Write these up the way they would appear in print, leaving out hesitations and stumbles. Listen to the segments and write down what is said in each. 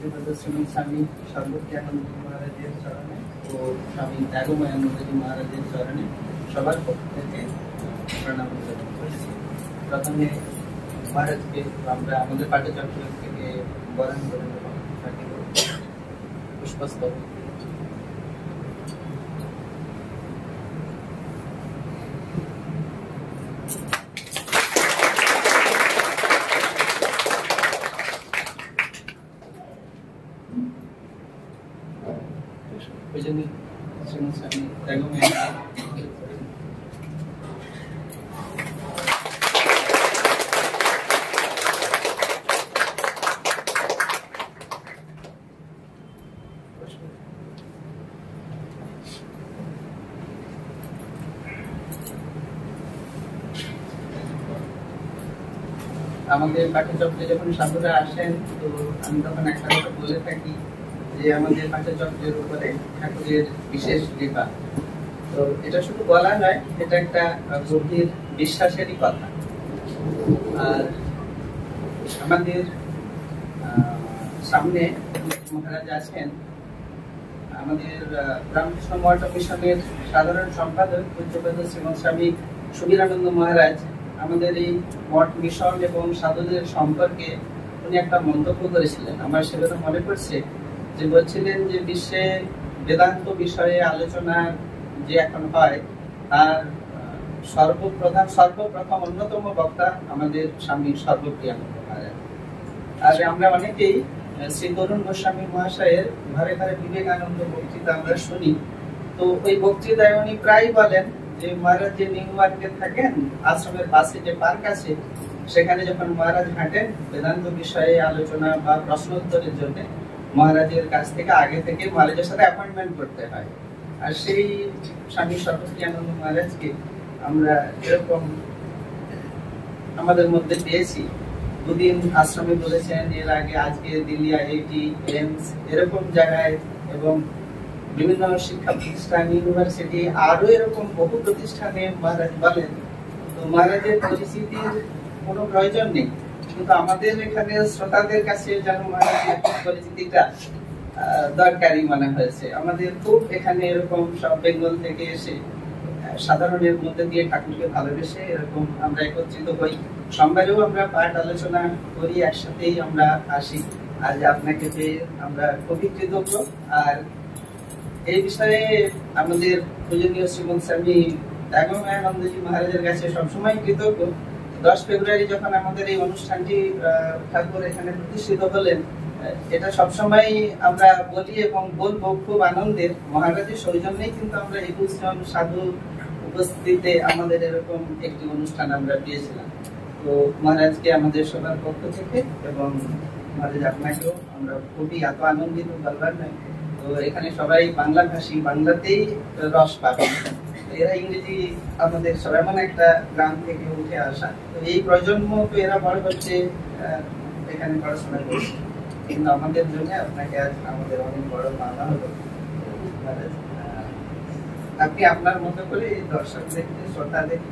पूज्यपाद श्रीमद स्वामी सर्वज्ञानंद महाराजेर चरणे ও স্বামী ত্যাগময়ানন্দজি মহারাজের চরণে সবার পক্ষ থেকে প্রণাম করছি। প্রথমে মহারাজকে আমরা আমাদের পাঠচক্র থেকে বরণ করে দেব, পুষ্পস্তবক। আমাদের পাঠ্যচক্রে যখন সাধুরা আসেন তো আমি তখন একটা কথা বলে থাকি যে আমাদের পাঠ্যচক্রের উপরে ঠাকুরের বিশেষ কৃপা। তো এটা শুধু বলা নয়, এটা একটা গভীর বিশ্বাসেরই কথা। আর আমাদের সামনে মহারাজ আছেন আমাদের রামকৃষ্ণ মঠ মিশনের সাধারণ সম্পাদক পূজ্যপাদ শ্রীমদ স্বামী সুবীরানন্দ মহারাজ। আমাদের এই মঠ মিশন এবং সাধুদের সম্পর্কে উনি একটা মন্তব্য করেছিলেন, আমার সেটা মনে পড়ছে, যে বলছিলেন যে বিশ্বে বেদান্ত বিষয়ে আলোচনা যে এখন হয় তার সর্বপ্রথম অন্যতম বক্তা আমাদের স্বামী সর্বপ্রিয়ানন্দ মহারাজ। আর আমরা অনেকেই শ্রী তরুণ গোস্বামী মহাশয়ের ঘরে ঘরে বিবেকানন্দ বক্তৃতা আমরা শুনি। তো ওই বক্তৃতায় উনি প্রায় বলেন যে মহারাজ যে নিউ মার্কেট থাকেন, আশ্রমের পাশে যে পার্ক আছে, সেখানে যখন মহারাজ হাঁটেন বেদান্ত বিষয়ে আলোচনা বা প্রশ্ন উত্তরের জন্য মহারাজের কাছ থেকে আগে থেকে মহারাজের সাথে অ্যাপয়েন্টমেন্ট করতে হয়। আর সেই স্বামী সর্বজ্ঞানন্দ মহারাজকে আমরা এরকম আমাদের মধ্যে পেয়েছি। দুদিন আশ্রমে বলেছেন, এর আগে আজকে দিল্লি আইআইটি, এইমস এরকম জায়গায় এবং বিভিন্ন শিক্ষা প্রতিষ্ঠান, ইউনিভার্সিটি আরো এরকম বহু প্রতিষ্ঠানে মহারাজ বলেন। তো মহারাজের পরিচিতির কোনো প্রয়োজন নেই, কিন্তু আমাদের এখানে শ্রোতাদের কাছে যেন মহারাজের পরিচিতিটা দরকারি মনে হয়েছে। আমাদের খুব এখানে এরকম সব বেঙ্গল থেকে এসে সাধারণের মধ্যে দিয়ে ঠাকুরকে ভালোবেসে এরকম আমরা একত্রিত হই। সোমবারেও আমরা পাঠ আলোচনা করি, একসাথেই আমরা আসি। আজ আপনাকে পেয়ে আমরা খুবই কৃতজ্ঞ। আর এই বিষয়ে আমাদের পূজনীয় শ্রীমদ স্বামী ত্যাগময়ানন্দজি মহারাজের কাছে সবসময় কৃতজ্ঞ। 10 ফেব্রুয়ারি যখন আমাদের এই অনুষ্ঠানটি ঠাকুর এখানে প্রতিষ্ঠিত হলেন, এটা সবসময় আমরা বলি এবং বলবো খুব আনন্দের। মহারাজের সৌজন্যেই কিন্তু আমরা 21 জন সাধু উপস্থিতিতে আমাদের এরকম একটি অনুষ্ঠান আমরা পেয়েছিলাম। তো মহারাজকে আমাদের সবার পক্ষ থেকে এবং মহারাজ আপনাকেও আমরা খুবই এত আনন্দিত বলবার নয়। তো এখানে সবাই বাংলা ভাষী, বাংলাতেই রস পাবে। এরা ইংরেজি আমাদের সবাই মানে একটা গ্রাম থেকে উঠে আসা, তো এই প্রজন্ম তো এরা বড় হচ্ছে এখানে পড়াশোনা করছে, কিন্তু আমাদের জন্য আপনাকে আজ আমাদের অনেক বড় পাওনা হলো। আপনি আপনার মতো করে এই দর্শকদেরকে, শ্রোতাদেরকে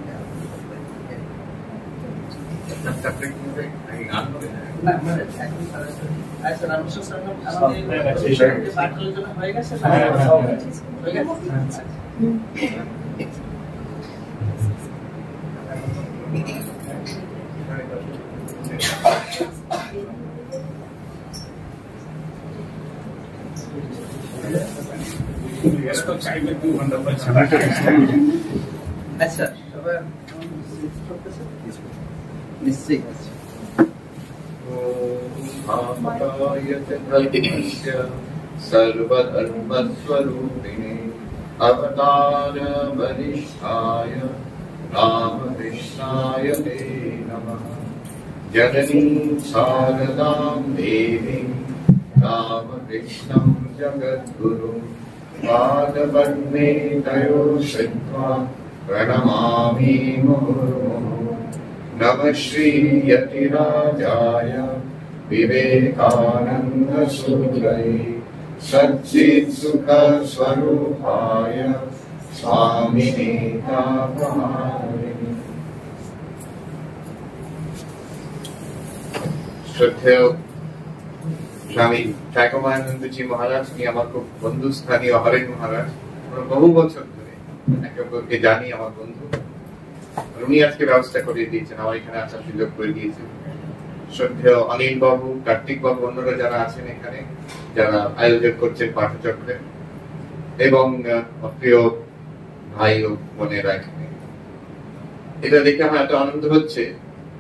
না মানে এখন সরাসরি আচ্ছা রামকৃষ্ণ স্বর্ণম আমাদের পাঠ আলোচনা হয়ে গেছে, হয়ে গেছে। আচ্ছা সবার নিশ্চয়ই আছে। सर्वधर्मस्वरूपिणे अवतार वरिष्ठाय रामकृष्णाय ते नमः। जननीं शारदां देवीं रामकृष्णं जगद्गुरुं पादपद्मे तयो श्रुत्वा प्रणमामि मुहुर्मुहुः। नमः श्रीयतिराजाय विवेकानन्दसूत्रये सच्चित्सुखस्वरूपाय स्वामिने तापहारिणे। श्रद्धेय স্বামী সাইকমানন্দজি মহারাজ, উনি আমার খুব বন্ধু, স্থানীয় হরেন মহারাজ, বহু বছর ধরে একে অপরকে জানি, আমার বন্ধু। উনি আজকে ব্যবস্থা করে দিয়েছেন, আমার এখানে আসার সুযোগ করে দিয়েছেন। শ্রদ্ধেয় অনিল বাবু, কার্তিক বাবু, অন্যরা যারা আছেন এখানে, যারা আয়োজন করছেন পাঠচক্রে, এবং প্রিয় ভাই ও বোনেরা এখানে, এটা দেখে আমার এত আনন্দ হচ্ছে।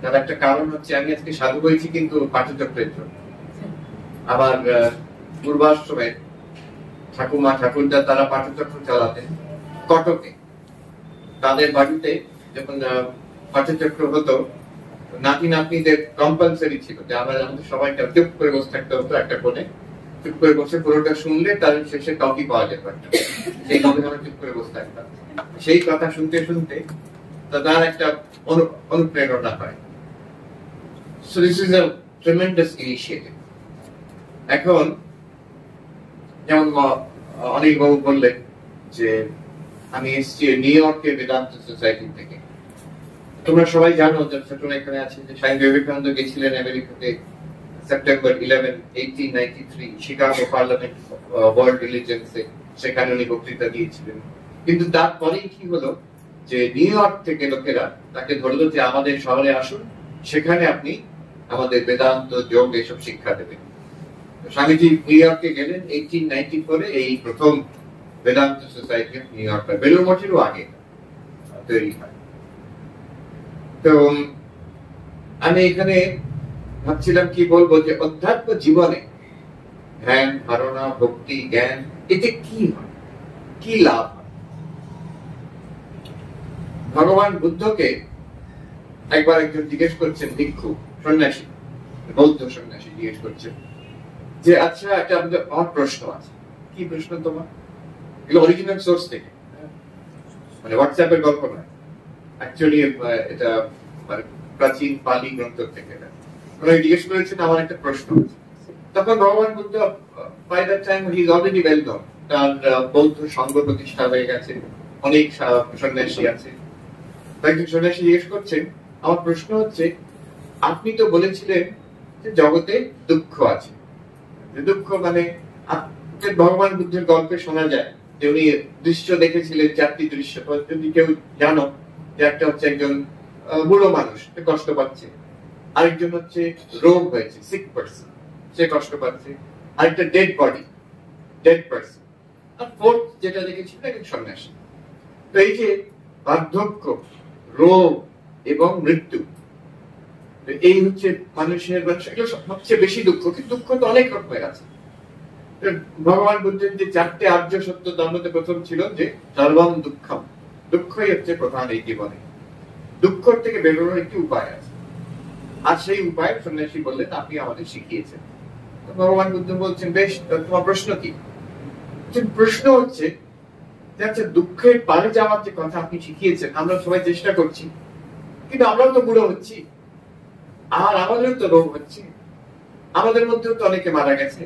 তার একটা কারণ হচ্ছে, আমি আজকে সাধু হয়েছি কিন্তু পাঠচক্রের জন্য। আমার পূর্বাশ্রমে ঠাকুমা ঠাকুরদা তারা পাঠচক্র চালাতেন কটকে। তাদের বাড়িতে যখন পাঠচক্র হতো, নাতি নাতনিদের কম্পালসারি ছিল যে আমাদের সবাইকে চুপ করে বসে থাকতে হতো একটা কোণে। চুপ করে বসে পুরোটা শুনলে তার শেষে কপি পাওয়া যেত একটা, সেই কপি আমরা চুপ করে বসে থাকতাম। সেই কথা শুনতে শুনতে তার একটা অনুপ্রেরণা হয়। So this is a tremendous initiative. এখন যেমন অনিল বাবু বললেন যে আমি এসেছি নিউ ইয়র্কের বেদান্ত সোসাইটি থেকে। তোমরা সবাই জানো, যারা এখানে আছে, যে স্বামী বিবেকানন্দ গেছিলেন আমেরিকাতে সেপ্টেম্বর 11, 1893 শিকাগো পার্লামেন্ট ওয়ার্ল্ড রিলিজিয়ন্সে, সেখানে উনি বক্তৃতা দিয়েছিলেন। কিন্তু তারপরেই কি হলো, যে নিউ ইয়র্ক থেকে লোকেরা তাকে ধরলো যে আমাদের শহরে আসুন, সেখানে আপনি আমাদের বেদান্ত, যোগ এসব শিক্ষা দেবেন। স্বামীজি নিউ ইয়র্কে গেলেন 1894-এ, এই প্রথম Vedanta society of New York, Belur মঠেরও আগে তৈরি হয়। তো আমি এখানে ভাবছিলাম কি বলবো, যে অধ্যাত্ম জীবনে ধ্যান, ধারণা, ভক্তি, জ্ঞান, এতে কি হয়, কি লাভ হয়। ভগবান বুদ্ধকে একবার একজন জিজ্ঞেস করছেন, ভিক্ষু সন্ন্যাসী, বৌদ্ধ সন্ন্যাসী জিজ্ঞেস করছেন যে আচ্ছা, একটা আমার প্রশ্ন আছে। কি প্রশ্ন তোমার? এগুলো অরিজিনাল সোর্স থেকে, মানে হোয়াটসঅ্যাপের গল্প নয়, অ্যাকচুয়ালি এটা মানে প্রাচীন পালি গ্রন্থ থেকে। জিজ্ঞেস করেছেন আমার একটা প্রশ্ন আছে। তখন ভগবান Buddha, by that time he is already well known, তার বৌদ্ধ সংঘ প্রতিষ্ঠা হয়ে গেছে, অনেক সন্ন্যাসী আছে। একজন সন্ন্যাসী জিজ্ঞেস করছেন, আমার প্রশ্ন হচ্ছে, আপনি তো বলেছিলেন যে জগতে দুঃখ আছে, দুঃখ মানে ভগবান বুদ্ধের গল্পে শোনা যায় যে উনি দৃশ্য দেখেছিলেন, 4টি দৃশ্য। যদি কেউ জানো, যে একটা হচ্ছে একজন বুড়ো মানুষ, কষ্ট পাচ্ছে, আরেকজন হচ্ছে রোগ হয়েছে, সিক পারসন, সে কষ্ট পাচ্ছে, আরেকটা ডেড বডি, ডেড পারসন, আর ফোর্থ যেটা দেখেছিলেন একজন সন্ন্যাসী। তো এই যে বার্ধক্য, রোগ এবং মৃত্যু, এই হচ্ছে মানুষের সবচেয়ে বেশি দুঃখ। কিন্তু দুঃখ তো অনেক রকমের আছে। ভগবান বুদ্ধের যে 4টে আর্য সত্য, তার মধ্যে প্রথম ছিল যে সর্বম দুঃখম, দুঃখই হচ্ছে প্রধান এই জীবনে। দুঃখ থেকে বেরোনোর একটি উপায় আছে, আর সেই উপায় সন্ন্যাসী বললেন আপনি আমাদের শিখিয়েছেন। ভগবান বুদ্ধ বলছেন, বেশ, তোমার প্রশ্ন কি? প্রশ্ন হচ্ছে আচ্ছা, দুঃখের পারে যাওয়ার যে কথা আপনি শিখিয়েছেন, আমরা সবাই চেষ্টা করছি, কিন্তু আমরাও তো বুড়ো হচ্ছি, আর আমাদেরও তো রোগ হচ্ছে, আমাদের মধ্যেও তো অনেকে মারা গেছে।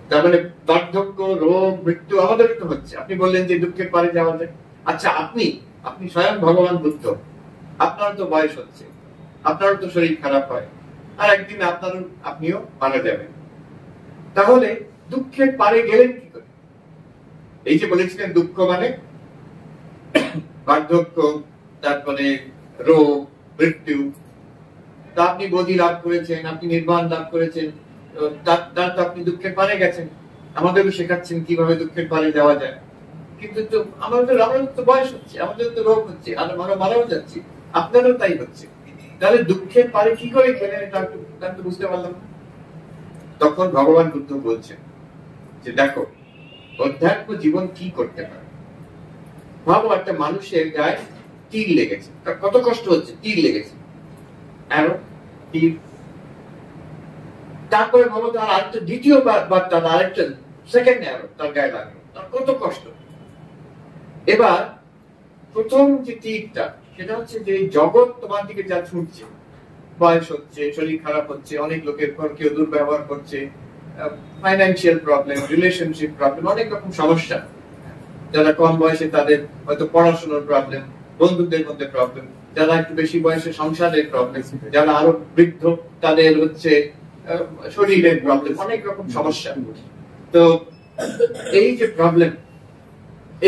তার মানে বার্ধক্য, রোগ, মৃত্যু আমাদেরও তো হচ্ছে। আপনি বললেন যে দুঃখের পারে যাওয়া যায়। আচ্ছা, আপনি স্বয়ং ভগবান বুদ্ধ, আপনার তো বয়স হচ্ছে, আপনারও তো শরীর খারাপ হয়, আর একদিন আপনিও মারা যাবেন। তাহলে দুঃখের পারে গেলেন কি করে? এই যে বলেছিলেন দুঃখ মানে বার্ধক্য, তারপরে রোগ, মৃত্যু, তা আপনি বোধি লাভ করেছেন, আপনি নির্বাণ লাভ করেছেন, তার তো আপনি দুঃখের পারে গেছেন। আমাদেরও শেখাচ্ছেন কিভাবে দুঃখের পারে যাওয়া যায়। কিন্তু আমাদের তো বয়স হচ্ছে, আমাদের তো রোগ হচ্ছে, আর আমরা মারাও যাচ্ছি, আপনারও তাই হচ্ছে। তাহলে দুঃখের পারে কি করে গেলেন, এটা তো বুঝতে পারলাম না। তখন ভগবান বুদ্ধ বলছেন যে দেখো, অধ্যাত্ম জীবন কি করতে পারে। ভাবো, একটা মানুষের গায়ে তীর লেগেছে, তার কত কষ্ট হচ্ছে, তীর লেগেছে, তীর। তারপরে ভাবো তার আরেকটা দ্বিতীয়বার, তার আরেকটা সেকেন্ড অ্যারো তার গায়ে লাগলো, তার কত কষ্ট। এবার প্রথম যে তীরটা, সেটা হচ্ছে যে জগৎ তোমার দিকে যা ছুটছে, বয়স হচ্ছে, শরীর খারাপ হচ্ছে, অনেক লোকের পর কেউ দুর্ব্যবহার করছে, ফাইন্যান্সিয়াল প্রবলেম, রিলেশনশিপ প্রবলেম, অনেক রকম সমস্যা। যারা কম বয়সে তাদের হয়তো পড়াশোনার প্রবলেম, বন্ধুদের মধ্যে প্রবলেম, যারা একটু বেশি বয়সে সংসারের প্রবলেম, যারা আরো বৃদ্ধ তাদের হচ্ছে শরীরের প্রবলেম, অনেক রকম সমস্যা। তো এই যে প্রবলেম,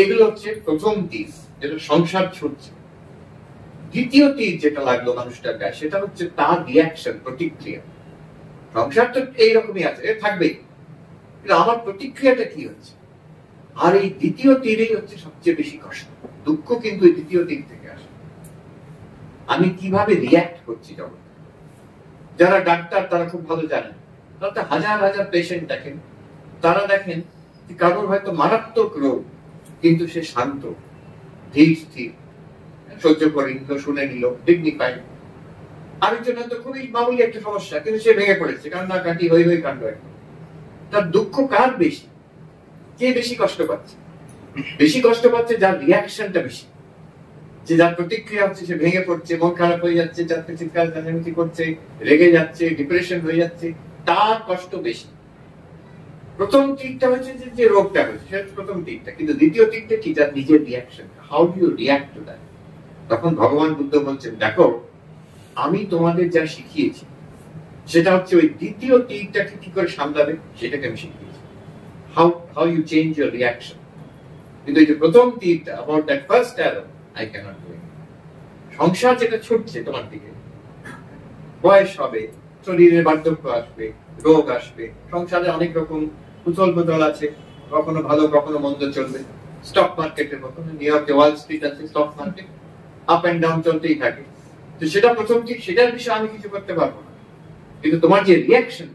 এগুলো হচ্ছে প্রথম তীর, যেটা সংসার ছুটছে। দ্বিতীয় তীর যেটা লাগলো মানুষটার গায়ে, সেটা হচ্ছে তার রিয়াকশন, প্রতিক্রিয়া। সংসার তো এইরকমই আছে, থাকবেই, কিন্তু আমার প্রতিক্রিয়াটা কি হচ্ছে। আর এই দ্বিতীয় তীরেই হচ্ছে সবচেয়ে বেশি কষ্ট। দুঃখ কিন্তু এই দ্বিতীয় তীর থেকে আসে। আমি কিভাবে রিয়াক্ট করছি জগৎ। যারা ডাক্তার তারা খুব ভালো জানেন, তারা হাজার হাজার পেশেন্ট দেখেন, তারা দেখেন কারোর হয়তো মারাত্মক রোগ, কিন্তু সে শান্ত, ধীর স্থির, সহ্য করে নিল, শুনে নিল, ডিগনিফাইড। আরেকজন হয়তো খুবই মামুলি একটা সমস্যা, কিন্তু সে ভেঙে পড়েছে, কান্না কাটি হই হই কাণ্ড। তার দুঃখ কার বেশি? কে বেশি কষ্ট পাচ্ছে? বেশি কষ্ট পাচ্ছে যার রিয়াকশনটা বেশি, যে যার প্রতিক্রিয়া হচ্ছে, সে ভেঙে পড়ছে, মন খারাপ হয়ে যাচ্ছে, যাতে চিৎকার চেঁচামেচি করছে, রেগে যাচ্ছে, ডিপ্রেশন হয়ে যাচ্ছে, তার কষ্ট বেশি। প্রথম তীরটা হচ্ছে যে রোগটা হচ্ছে, সেটা প্রথম তীরটা। কিন্তু দ্বিতীয় তীরটা কি? যার নিজের reaction. How do you react to that? তখন ভগবান বুদ্ধ বলছেন, দেখো আমি তোমাদের যা শিখিয়েছি সেটা হচ্ছে ওই দ্বিতীয় তীরটাকে কি করে সামলাবে সেটাকে আমি শিখিয়েছি। How you change your reaction. কিন্তু এই যে প্রথম তীরটা, about that first arrow, I cannot do it. সংসার যেটা ছুটছে তোমার দিকে, বয়স হবে, শরীরের বার্ধক্য আসবে, রোগ আসবে, সংসারে অনেক রকম উথল পুথল আছে, কখনো ভালো কখনো মন্দ চলবে। স্টক মার্কেটের মতো নিউ ইয়র্কে ওয়াল স্ট্রিট আছে, stock market up and down চলতেই থাকে। তো সেটা প্রথম ঠিক, সেটার বিষয়ে আমি কিছু করতে পারবো না। কিন্তু তোমার যে রিয়াকশন,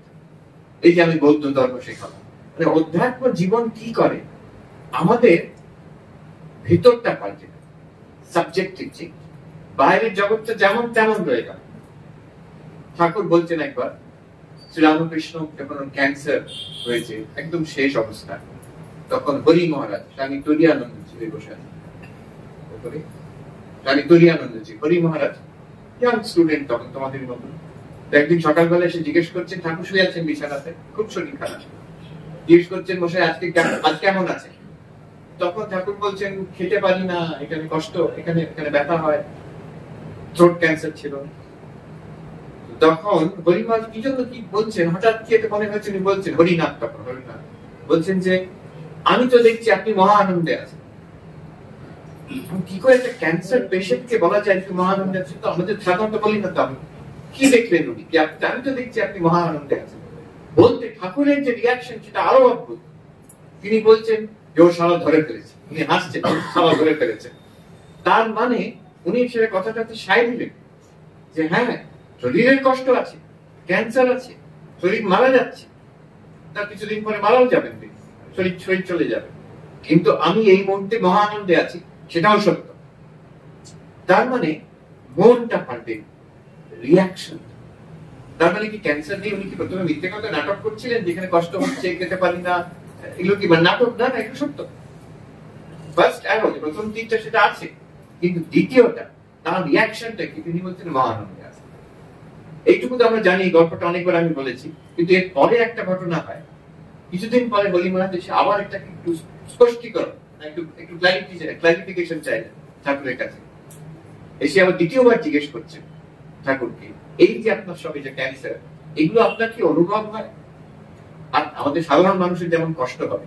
এই যে আমি বৌদ্ধ ধর্ম শেখালাম, মানে অধ্যাত্ম জীবন কি করে, আমাদের ভিতরটা পাল্টে, সাবজেক্টিভ চেঞ্জ। বাইরের জগৎটা যেমন তেমন রয়ে গেল। ঠাকুর বলছেন একবার, শ্রীরামকৃষ্ণ যখন ক্যান্সার হয়েছে, একদম শেষ অবস্থা, তখন হরি মহারাজ, স্বামী তুরিয়ানন্দজি বসে আছেন, স্বামী তুরিয়ানন্দজি, হরি মহারাজ ইয়াং স্টুডেন্ট তখন তোমাদের মতো। একদিন সকালবেলা এসে জিজ্ঞেস করছেন, ঠাকুর শুয়ে আছেন বিছানাতে, খুব শরীর খারাপ, জিজ্ঞেস করছেন মশাই আজ কেমন আছে? তখন ঠাকুর বলছেন, খেতে পারি না, এখানে কষ্ট, এখানে ব্যথা হয়, থ্রোট ক্যান্সার ছিল। তখন হরিমহারাজ কি জন্য কি বলছেন, হঠাৎ কি এটা মনে হয়েছে উনি বলছেন, হরিনাথ, তখন হরিনাথ বলছেন যে আমি তো দেখছি আপনি মহা আনন্দে আছেন। কি করে একটা ক্যান্সার পেশেন্টকে বলা যায় যে মহা আনন্দে আছেন? তো আমাদের সাধারণত বলি না। তো আমি কি দেখলেন উনি, আমি তো দেখছি আপনি মহা আনন্দে আছেন বলতে ঠাকুরের যে রিয়াকশন সেটা আরো অদ্ভুত। তিনি বলছেন যে ও সারা ধরে ফেলেছে, উনি হাসছেন, সারা ধরে ফেলেছে। তার মানে উনি সেটা কথাটাতে সায় দিলেন যে হ্যাঁ, শরীরের কষ্ট আছে, ক্যান্সার আছে, শরীর মারা যাচ্ছে, তার কিছুদিন পরে মারাও যাবেন, শরীর চলে যাবে, কিন্তু আমি এই মুহূর্তে মহা আনন্দে আছি, সেটাও সত্য। তার মানে মনটা পাল্টে, রিয়াকশন। তার মানে কি ক্যান্সার নিয়ে উনি কি প্রথমে মিথ্যে কথা নাটক করছিলেন, যেখানে কষ্ট হচ্ছে, খেতে পারি না, এগুলো কি নাটক? না, এটা সত্য। ফার্স্ট অ্যারো, প্রথম তীরটা সেটা আছে, কিন্তু দ্বিতীয়টা, তার রিয়াকশনটা কি? তিনি বলছেন মহা আনন্দে আছে। এইটুকু তো আমরা জানি, গল্পটা অনেকবার আমি বলেছি। কিন্তু এর পরে একটা ঘটনা হয়, কিছুদিন পরে হরি মহারাজ এসে আবার একটা একটু স্পষ্টীকরণ, একটু ক্লারিফিকেশন চাইলেন ঠাকুরের কাছে। এসে আবার দ্বিতীয়বার জিজ্ঞেস করছেন ঠাকুরকে, এই যে আপনার সব এই যে ক্যান্সার, এগুলো আপনার কি অনুভব হয়? আর আমাদের সাধারণ মানুষের যেমন কষ্ট হবে,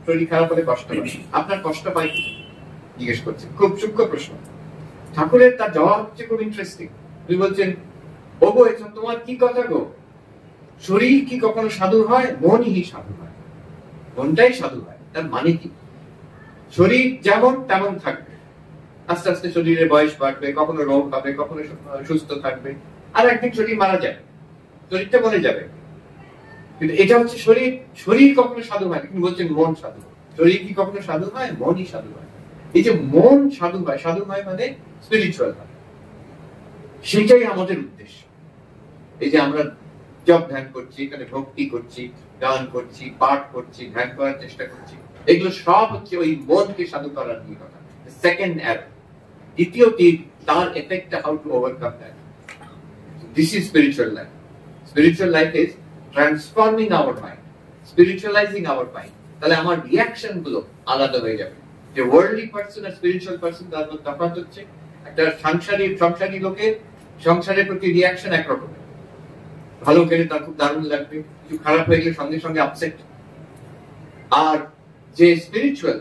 শরীর খারাপ হলে কষ্ট হবে, আপনার কষ্ট পায় কি? জিজ্ঞেস করছেন, খুব সূক্ষ্ম প্রশ্ন। ঠাকুরের তার জবাব হচ্ছে খুব ইন্টারেস্টিং। তিনি বলছেন, ও গো, তোমার কি কথা গো? শরীর কি কখনো সাধু হয়? মনই সাধু হয়, মনটাই সাধু হয়। তার মানে কি? শরীর যেমন তেমন থাকবে, আস্তে আস্তে শরীরের বয়স বাড়বে, কখনো রোগ হবে, কখনো সুস্থ থাকবে, আর একদিন শরীর মারা যাবে, শরীরটা মরে যাবে। কিন্তু এটা হচ্ছে শরীর কখনো সাধু হয়, কিন্তু বলছেন মন সাধু। শরীর কি কখনো সাধু হয়? মনই সাধু হয়। এই যে মন সাধু হয় মানে স্পিরিচুয়াল হয়, সেটাই আমাদের উদ্দেশ্য। এই যে আমরা জপ ধ্যান করছি, এখানে ভক্তি করছি, গান করছি, পাঠ করছি, ধ্যান করার চেষ্টা করছি, এগুলো সব হচ্ছে ওই মনকে সাধু করার নিয়ে কথা। সেকেন্ড অ্যারো, দ্বিতীয় তীর, তার এফেক্টটা how to overcome that. This is spiritual life. Spiritual life is transforming our mind, spiritualising our mind. তাহলে আমার রিয়াকশন গুলো আলাদা হয়ে যাবে। যে ওয়ার্ল্ডলি পারসন আর স্পিরিচুয়াল পারসন, তার মধ্যে তফাৎ হচ্ছে, একটা সংসারী লোকের সংসারের প্রতি রিয়াকশন একরকম, ভালো গেলে তার খুব দারুণ লাগবে, কিছু খারাপ হয়ে গেলে সঙ্গে সঙ্গে আপসেট। আর যে স্পিরিচুয়াল,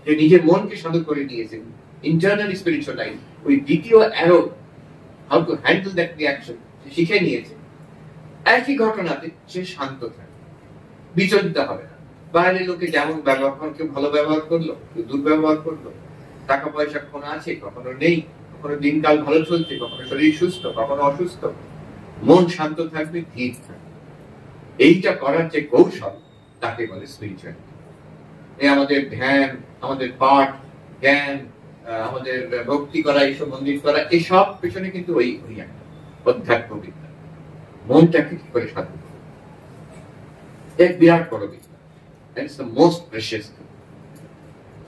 যে নিজের মনকে সাধু করে নিয়েছেন, ইন্টারনাল স্পিরিচুয়াল লাইফ, ওই দ্বিতীয় arrow, how to handle that reaction শিখে নিয়েছে। একই ঘটনাতে সে শান্ত থাকে, বিচলিত হবে না। বাইরের লোকে যেমন ব্যবহার করে, কেউ ভালো ব্যবহার করলো, কেউ দুর্ব্যবহার করলো, টাকা পয়সা কখনো আছে কখনো নেই, কখনো দিনকাল ভালো চলছে, কখনো শরীর সুস্থ কখনো অসুস্থ, মন শান্ত থাকবে, ধীর থাকবে। এইটা করার যে কৌশল তাকে বলে স্পিরিচুয়ালিটি। এই আমাদের ধ্যান, আমাদের পাঠ, জ্ঞান, আমাদের ভক্তি করা, এইসব মন্দির করা, এসব পেছনে কিন্তু ওই একটা অধ্যাত্ম বিদ্যা, মনটাকে কি করে সাধু করবে, এক বিরাট বড় বিদ্যা। It's the most precious thing.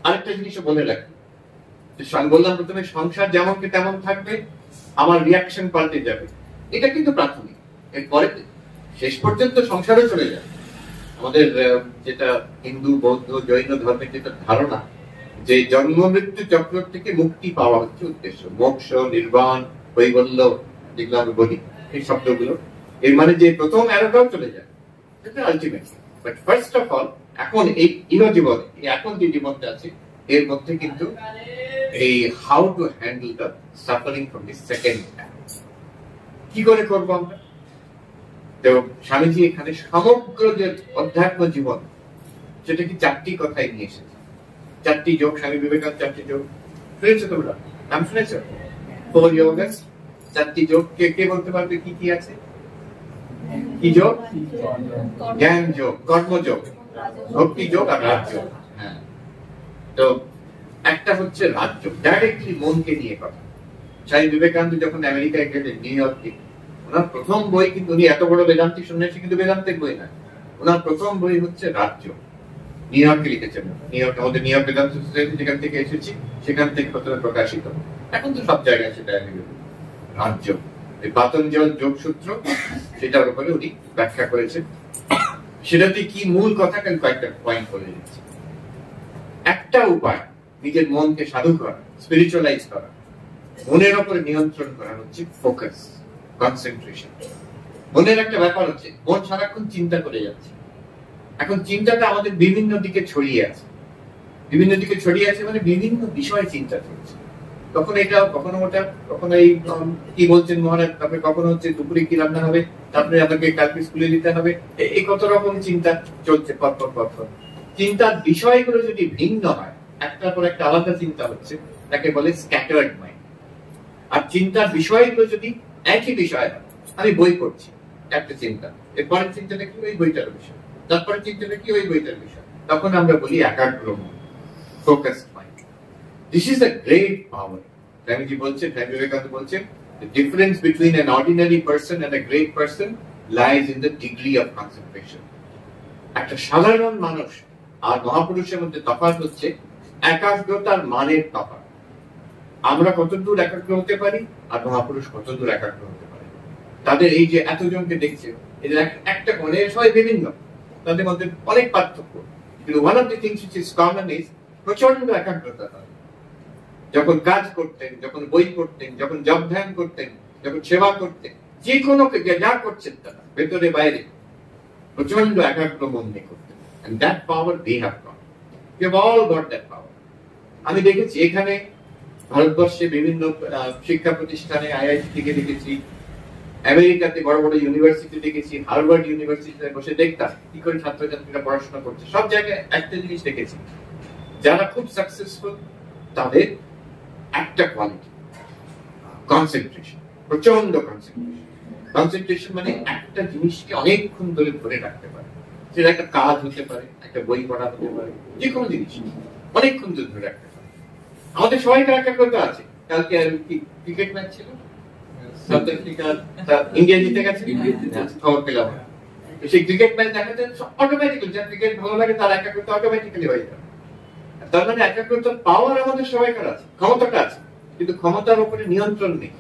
আরেকটা জিনিসও বলে রাখি, আমি বললাম প্রথমে সংসার যেমন কি তেমন থাকবে, আমার রিয়াকশন পাল্টে যাবে, এটা কিন্তু প্রাথমিক। এরপরে শেষ পর্যন্ত সংসারও চলে যাবে। আমাদের যেটা হিন্দু, বৌদ্ধ, জৈন ধর্মের যেটা ধারণা, যে জন্ম মৃত্যু চক্র থেকে মুক্তি পাওয়া হচ্ছে উদ্দেশ্য, মোক্ষ, নির্বাণ, কৈবল্য, যেগুলো আমি বলি এই শব্দগুলো, এর মানে যে প্রথম অ্যারোটাও চলে যায়, এটা ultimate. But first of all, এখন এই জীবনে, এখন যে জীবনটা আছে, এর মধ্যে কিন্তু এই how to handle the suffering from the second arrow, কি করে করবো আমরা। তো স্বামীজি এখানে সমগ্র যে অধ্যাত্ম জীবন, সেটা কি চারটি কথাই নিয়ে এসেছে। চারটি যোগ, স্বামী বিবেকানন্দ চারটি যোগ শুনেছো তোমরা, নাম শুনেছো? 4 yogas, চারটি যোগ। কে বলতে পারবে কি কি আছে? কি যোগ? জ্ঞান যোগ, কর্মযোগ, ভক্তি যোগ আর রাজযোগ। হ্যাঁ, তো একটা হচ্ছে রাজযোগ, ডাইরেক্টলি মনকে নিয়ে কথা। স্বামী বিবেকানন্দ যখন আমেরিকায় গেলেন, নিউ ইয়র্কে, ওনার প্রথম বই, কিন্তু উনি এত বড় বেদান্তি সন্ন্যাসী, কিন্তু বেদান্তের বই না, ওনার প্রথম বই হচ্ছে রাজযোগ। নিউ ইয়র্কে লিখেছেন, নিউ ইয়র্ক, আমাদের নিউ ইয়র্ক বেদান্ত সোসাইটি যেখান থেকে এসেছি, সেখান থেকে প্রথমে প্রকাশিত। এখন তো সব জায়গায় সেটা রাজযোগ, এই পাতঞ্জল যোগসূত্র, সেটার উপরে উনি ব্যাখ্যা করেছেন। সেটাতে কি মূল কথা, কাল কয়েকটা পয়েন্ট বলে দিচ্ছি। একটা উপায় নিজের মনকে সাধু করা, স্পিরিচুয়ালাইজ করা, মনের উপরে নিয়ন্ত্রণ করা হচ্ছে ফোকাস, কনসেন্ট্রেশন। মনের একটা ব্যাপার হচ্ছে, মন সারাক্ষণ চিন্তা করে যাচ্ছে। এখন চিন্তাটা আমাদের বিভিন্ন দিকে ছড়িয়ে আছে, বিভিন্ন দিকে ছড়িয়ে আছে মানে বিভিন্ন বিষয়ে চিন্তা চলছে। কখনো এটা, কখনো ওটা, কখনো এই কি বলছেন মহারাজ, তারপরে কখনো হচ্ছে দুপুরে কি রান্না হবে, তারপরে আমাকে কালকে স্কুলে দিতে হবে, এই কত রকম চিন্তা চলছে পরপর। চিন্তার বিষয়গুলো যদি ভিন্ন হয়, একটার পর একটা আলাদা চিন্তা হচ্ছে, তাকে বলে স্ক্যাটার্ড মাইন্ড। আর চিন্তার বিষয়গুলো যদি একই বিষয় হয়, আমি বই পড়ছি, একটা চিন্তা, এরপরের চিন্তাটা কি ওই বইটার বিষয়, তারপরে চিন্তাটা কি ওই বইটার বিষয়, তখন আমরা বলি একাগ্র মন, focused mind. This is a great power. Swamiji বলছেন, স্বামী বিবেকানন্দ বলছেন, the difference between an ordinary person and a great person lies in the degree of concentration. একটা সাধারণ মানুষ আর মহাপুরুষের মধ্যে তফাৎ হচ্ছে একাগ্রতার মানের তফাৎ। আমরা কতদূর একাগ্র হতে পারি আর মহাপুরুষ কতদূর একাগ্র হতে পারে। তাদের এই যে এতজনকে দেখছে, এদের একটা কোণে সবাই বিভিন্ন, তাদের মধ্যে অনেক পার্থক্য, কিন্তু one of the things which is common is প্রচন্ড একাগ্রতা। যখন কাজ করতেন, যখন বই পড়তেন, যখন জপ ধ্যান করতেন, যখন সেবা করতেন, যে কোনো যা করছেন তারা ভেতরে বাইরে প্রচন্ড একাগ্র মন নিয়ে করতেন। And that power they have got. We have all got that power. আমি দেখেছি এখানে ভারতবর্ষে বিভিন্ন শিক্ষা প্রতিষ্ঠানে, IIT থেকে দেখেছি, আমেরিকাতে বড় বড় ইউনিভার্সিটি দেখেছি, হার্ভার্ড ইউনিভার্সিটিতে বসে দেখতাম কি করে ছাত্রছাত্রীরা পড়াশোনা করছে। সব জায়গায় একটা জিনিস দেখেছি, যারা খুব সাকসেসফুল তাদের একটা কোয়ালিটি, কনসেন্ট্রেশন, প্রচন্ড কনসেন্ট্রেশন। কনসেন্ট্রেশন মানে একটা জিনিসকে অনেকক্ষণ ধরে ধরে রাখতে পারে। সেটা একটা কাজ হতে পারে, একটা বই পড়া হতে পারে, যে কোনো জিনিস অনেকক্ষণ ধরে রাখতে পারে। আমাদের সবাইকার একাগ্রতা আছে। কালকে ক্রিকেট ম্যাচ ছিল, সাউথ আফ্রিকা ইন্ডিয়া জিতে গেছে, খবর পেলাম। সেই ক্রিকেট ম্যাচ দেখাতে অটোমেটিক্যালি, যার ক্রিকেট ভালো লাগে তার একাগ্রতা অটোমেটিক্যালি হয়ে যাবে। তার মানে একাগ্রতার পাওয়ার আমাদের সবাইকার আছে, ক্ষমতাটা আছে, কিন্তু ক্ষমতার উপরে নিয়ন্ত্রণ নেই।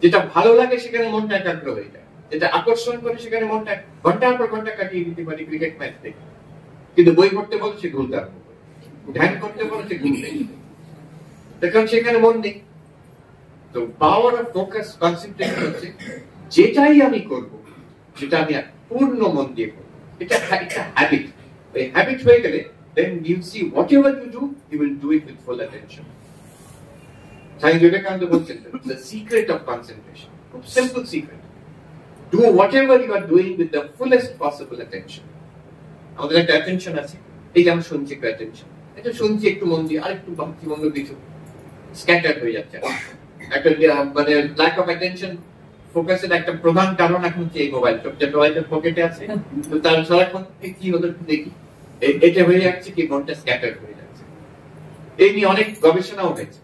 যেটা ভালো লাগে সেখানে মনটা একাগ্র হয়ে যায়, যেটা আকর্ষণ করে সেখানে মনটা ঘন্টার পর ঘন্টা কাটিয়ে দিতে পারি ক্রিকেট ম্যাচ দেখে। কিন্তু বই পড়তে বলে সে ঘুরতে আরম্ভ করে, ধ্যান করতে বলে সে ঘুরতে, কারণ সেখানে মন নেই। তো পাওয়ার অফ ফোকাস, কনসেন্ট্রেশন হচ্ছে যেটাই আমি করব যেটা আমি পূর্ণ মন দিয়ে করব, এটা একটা হ্যাবিট। এই হ্যাবিট হয়ে গেলে then you see whatever you do, you will do it with full attention. Swami Vivekananda বলছেন, the secret of concentration, simple secret, do whatever you are doing with the fullest possible attention. আমাদের একটা attention আছে, এই যে আমরা শুনছি একটা attention, এটা শুনছি একটু মন দিয়ে, আরেকটু ভাবছি অন্য কিছু, scattered হয়ে যাচ্ছে। একটা মানে lack of attention ফোকাসের একটা প্রধান কারণ এখন হচ্ছে এই মোবাইল, সবচেয়ে মোবাইলের পকেটে আছে, তো তার সারাক্ষণ কি হলো দেখি, এটা হয়ে যাচ্ছে কি মনটা স্ক্যাটার্ড হয়ে যাচ্ছে। এই নিয়ে অনেক গবেষণাও হয়েছে।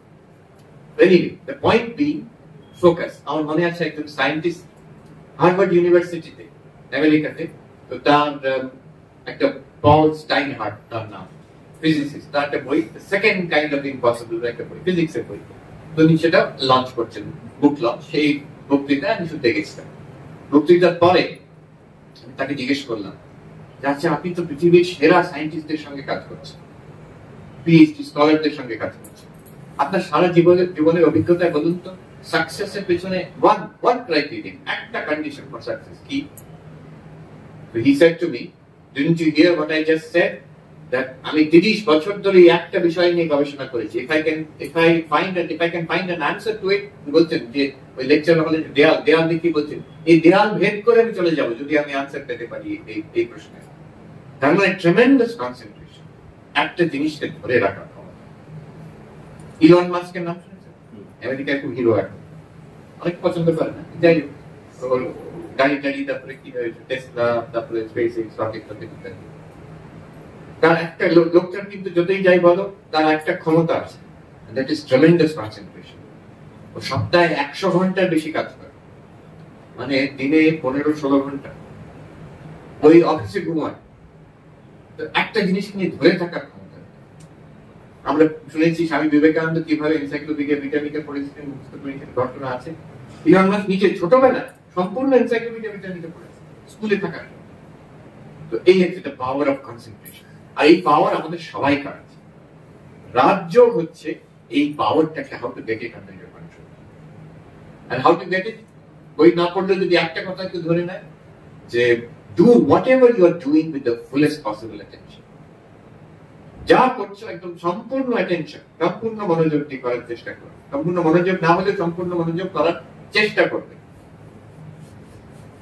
Anyway, the point being focus. আমার মনে আছে একজন সায়েন্টিস্ট হার্ভার্ড ইউনিভার্সিটিতে আমেরিকাতে, তো তার একটা পল স্টাইনহার্ট তার নাম, ফিজিসিস্ট, তার একটা বই সেকেন্ড কাইন্ড অফ ইম্পসিবল একটা বই, ফিজিক্সের বই, তো উনি সেটা লঞ্চ করছেন, বুক লঞ্চ। সেই বক্তৃতা আমি শুনতে গেছিলাম। বক্তৃতার পরে আমি তাকে জিজ্ঞেস করলাম, আচ্ছা আপনি তো পৃথিবীর সেরা সায়েন্টিস্টদের সঙ্গে কাজ করছেন, পিএইচডি স্কলারদের সঙ্গে কাজ করছেন, আপনার সারা জীবনের অভিজ্ঞতায় বলুন তো সাকসেসের পেছনে one criteria, একটা কন্ডিশন ফর সাকসেস কি? He said to me, didn't you hear what I just said? That আমি 30 বছর ধরে একটা বিষয় নিয়ে গবেষণা করেছি, if I can find an answer to it, বলছেন যে ওই লেকচার হলে দেয়াল দেখি, বলছেন এই দেয়াল ভেদ করে আমি চলে যাব যদি আমি আনসার পেতে পারি এই প্রশ্নে। তার মানে ট্রেমেন্ডাস কনসেন্ট্রেশন, একটা জিনিসকে ধরে রাখা। ইলন মাস্কের নাম শুনেছেন? আমেরিকার খুব হিরো, এখন অনেক পছন্দ করে না, যাই হোক গাড়ি তারপরে কি হয়েছে টেসলা, তারপরে স্পেসএক্স, রকেট ইত্যাদি। তার একটা লোকটার কিন্তু যতই যাই বলো তার একটা ক্ষমতা আছে, দ্যাট ইজ ট্রেমেন্ডাস কনসেন্ট্রেশন। ও সপ্তাহে 100 ঘন্টার বেশি কাজ করে, মানে দিনে 15-16 ঘন্টা ওই অফিসে ঘুমায়, তো একটা জিনিস নিয়ে ধরে থাকার ক্ষমতা। আমরা শুনেছি স্বামী বিবেকানন্দ কিভাবে এনসাইক্লোপিডিয়া ব্রিটানিকা পড়েছিলেন, মুখস্থ করেছিলেন, ঘটনা আছে। ইলন মাস্ক নিজে ছোটবেলায় সম্পূর্ণ এনসাইক্লোপিডিয়া ব্রিটানিকা পড়েছে স্কুলে থাকার। তো এই হচ্ছে দ্য পাওয়ার অফ কনসেন্ট্রেশন, আর এই পাওয়ার আমাদের সবাইকার আছে। রাজ্য হচ্ছে এই পাওয়ারটাকে how to get it under your control. And how to get it, বই না পড়লে যদি একটা কথা একটু ধরে নেয় যে do whatever you are doing with the fullest possible attention. যা করছো একদম সম্পূর্ণ অ্যাটেনশন, সম্পূর্ণ মনোযোগ দিয়ে করার চেষ্টা করো। সম্পূর্ণ মনোযোগ না হলে সম্পূর্ণ মনোযোগ করার চেষ্টা করবে।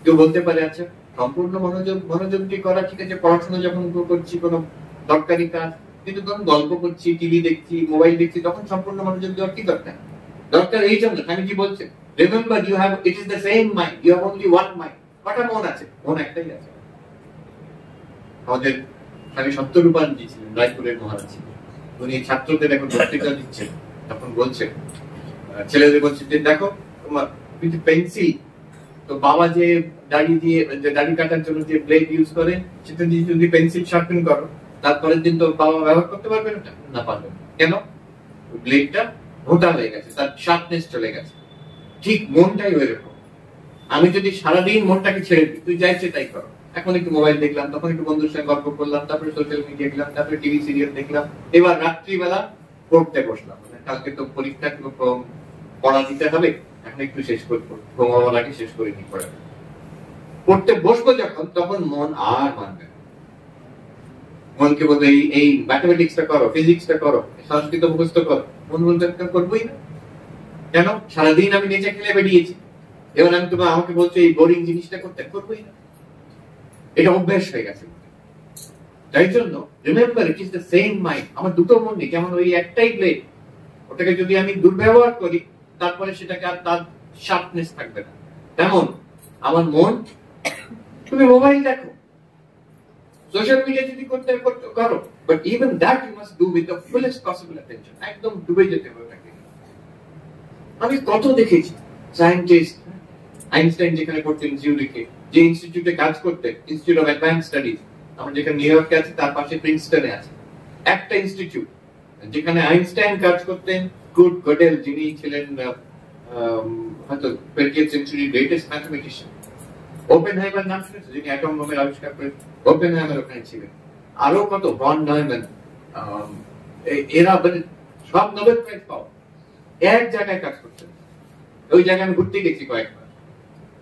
কেউ বলতে পারে আচ্ছা সম্পূর্ণ মনোযোগ দিয়ে করা ঠিক আছে, পড়াশোনা যখন করছি কোনো দরকারি কাজ, কিন্তু তখন গল্প করছি, টিভি দেখছি, মোবাইল দেখছি, তখন সম্পূর্ণ মনোযোগ দেওয়ার কি দরকার? দরকার এই জন্য আমি কি বলছি, remember you have, it is the same mind, you have only one mind. কটা মন আছে? মন একটাই আছে। আমাদের স্বামী সত্যরূপান জি ছিলেন রায়পুরের মহারাজ, উনি ছাত্রদের এখন বক্তৃতা দিচ্ছেন, তখন বলছেন ছেলেদের বলছেন যে দেখো তোমার পেন্সিল, তো বাবা যে দাড়ি কাটার জন্য যে ব্লেড ইউজ করে সেটা দিয়ে যদি পেন্সিল শার্পেন করো, তারপরের দিন তো বাবা ব্যবহার করতে পারবে না, পারবে না। কেন? ব্লেডটা মোটা হয়ে গেছে, তার শার্পনেস চলে গেছে। ঠিক মনটাই ওইরকম। আমি যদি সারাদিন মনটাকে ছেড়ে দিই, তুই যাইছে তাই করো, এখন একটু মোবাইল দেখলাম, তখন একটু বন্ধুর সঙ্গে গল্প করলাম, তারপরে সোশ্যাল মিডিয়া দেখলাম, তারপরে টিভি সিরিয়াল দেখলাম, এবার রাত্রিবেলা পড়তে বসলাম, কালকে তো পরীক্ষা পড়া দিতে হবে, এখন একটু শেষ করবো, ঘুমাবার আগে শেষ করে নি পড়া। পড়তে বসবো যখন, তখন মন আর মানবে না। মনকে বলবে এই ম্যাথমেটিক্সটা করো, ফিজিক্সটা করো, সংস্কৃত মুখস্থ করো, মন বলতে করবোই না। কেন? সারাদিন আমি নেচে খেলে বেরিয়েছি, এবার আমি আমাকে বলছো এই বোরিং জিনিসটা করবোই না। এটা অভ্যাস হয়ে গেছে। তাই জন্য remember it is the same mind. আমার দুটো মন নেই, যেমন ওই একটাই ব্লেড, ওটাকে যদি আমি দুর্ব্যবহার করি তারপরে সেটাকে আর তার শার্পনেস থাকবে না। তেমন আমার মন, তুমি মোবাইল দেখো, সোশ্যাল মিডিয়া যদি করতে করো, but even that you must do with the fullest possible attention. একদম ডুবে যেতে হবে ওটাকে। আমি কত দেখেছি সায়েন্টিস্ট, আইনস্টাইন যেখানে পড়তেন জিউরিখে, যে ইনস্টিটিউটে কাজ করতেন, ইনস্টিটিউট অফ অ্যাডভান্স স্টাডিজ, আমরা যেখানে নিউ ইয়র্কে আছে তার পাশে প্রিন্সটনে আছে একটা ইনস্টিটিউট, যেখানে আইনস্টাইন কাজ করতেন, কুর্ট গডেল যিনি ছিলেন হয়তো 20th century greatest mathematician, Oppenheimer নাম শুনেছেন, যিনি অ্যাটম বোমের আবিষ্কার করেন, ওপেনহাইমার ওখানে ছিলেন, আরো কত ভন নয়ম্যান, এরা সব নোবেল প্রাইজ পাওয়া, এক জায়গায় কাজ করতেন। ওই জায়গায় আমি ঘুরতে গেছি কয়েকবার,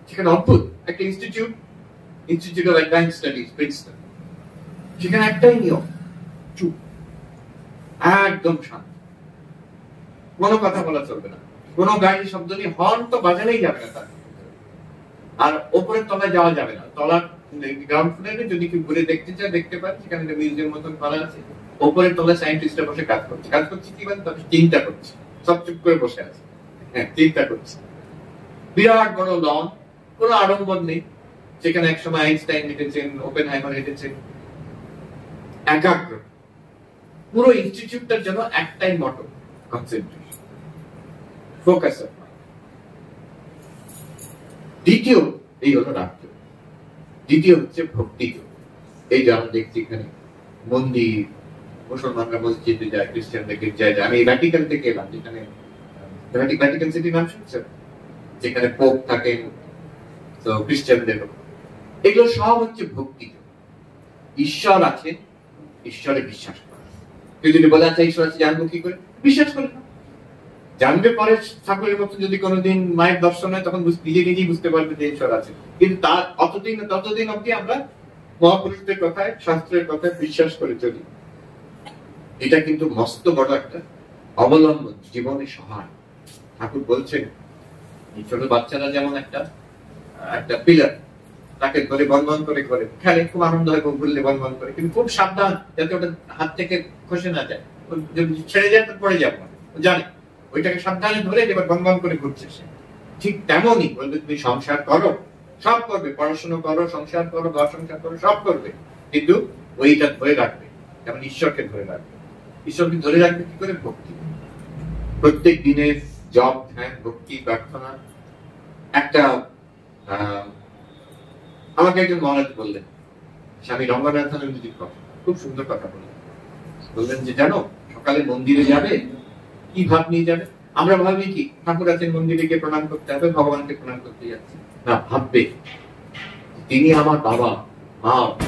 সেখানে অদ্ভুত একটা institute, institute of advance studies Princeton, সেখানে একটাই নিয়ম, চুপ, একদম শান্ত, কোনো কথা বলা চলবে না, কোনো গাড়ি শব্দ নেই, হর্ন তো বাজালেই যাবে না তার, আর ওপরের তলায় যাওয়া যাবে না। তলার গ্রাউন্ড ফ্লোরে যদি কেউ ঘুরে দেখতে চায় দেখতে পারে, সেখানে একটা মিউজিয়াম মতন করা আছে। ওপরের তলায় সায়েন্টিস্টরা বসে কাজ করছে। কাজ করছে কি বলে, তাদের চিন্তা করছে, সব চুপ করে বসে আছে, হ্যাঁ চিন্তা করছে। বিরাট বড় লন, কোনো আড়ম্বর নেই, সেখানে একসময় আইনস্টাইন হেঁটেছেন, ওপেনহাইমার হেঁটেছেন। একাগ্র, পুরো ইনস্টিটিউটটার জন্য একটাই মটো, কনসেন্ট্রেশন, ফোকাস। দ্বিতীয় এই হলো রাজ্য, দ্বিতীয় হচ্ছে ভক্তি। এই যে আমরা দেখছি এখানে মন্দির, মুসলমানরা মসজিদে যায়, খ্রিস্টানরা গির্জায় যায়। আমি ভ্যাটিকান থেকে এলাম, যেখানে ভ্যাটিকান সিটি নাম শুনছেন, যেখানে পোপ থাকেন, তো খ্রিস্টানদের। এগুলো সব হচ্ছে ভক্তি। ঈশ্বর আছে, ঈশ্বরে বিশ্বাস করা। কেউ যদি বলে আচ্ছা ঈশ্বর আছে জানবো কি করে, বিশ্বাস করে না। জানবে পরে, ঠাকুরের মতো যদি কোনোদিন মায়ের দর্শন হয়, তখন নিজে নিজেই বুঝতে পারবে যে ঈশ্বর আছে। কিন্তু তার ততদিন অব্দি আমরা মহাপুরুষদের কথায়, শাস্ত্রের কথায় বিশ্বাস করে চলি। এটা কিন্তু মস্ত বড় একটা অবলম্বন, জীবনে সহায়। ঠাকুর বলছেন ছোট বাচ্চারা যেমন একটা পিলার, তাকে ধরে বন্ধন করে খেলে, খুব আনন্দ হয়, ঘুরলে বন্ধন করে, কিন্তু খুব সাবধান যাতে ওটা হাত থেকে খসে না যায়। যদি ছেড়ে যায় তো পড়ে যাবে, জানে ওইটাকে সাবধানে ধরে এবার বন্ধন করে ঘুরছে সে। ঠিক তেমনই বলবে তুমি সংসার করো, সব করবে, পড়াশোনা করো, সংসার করো, ঘর সংসার করো, সব করবে, কিন্তু ওইটা ধরে রাখবে, যেমন ঈশ্বরকে ধরে রাখবে। ঈশ্বরকে ধরে রাখবে কি করে? ভক্তি। প্রত্যেক দিনের জপ, ধ্যান, ভক্তি, প্রার্থনা। একটা আমাকে একজন মহারাজ বললেন, স্বামী রঙ্গনাথানন্দজির কথা, খুব সুন্দর কথা বললেন যে জানো, সকালে মন্দিরে যাবে, কি ভাব নিয়ে যাবে? আমরা ভাবি কি ঠাকুর আছেন, মন্দিরে গিয়ে প্রণাম করতে হবে, ভগবানকে প্রণাম করতে যাচ্ছি না। ভাববে তিনি আমার বাবা,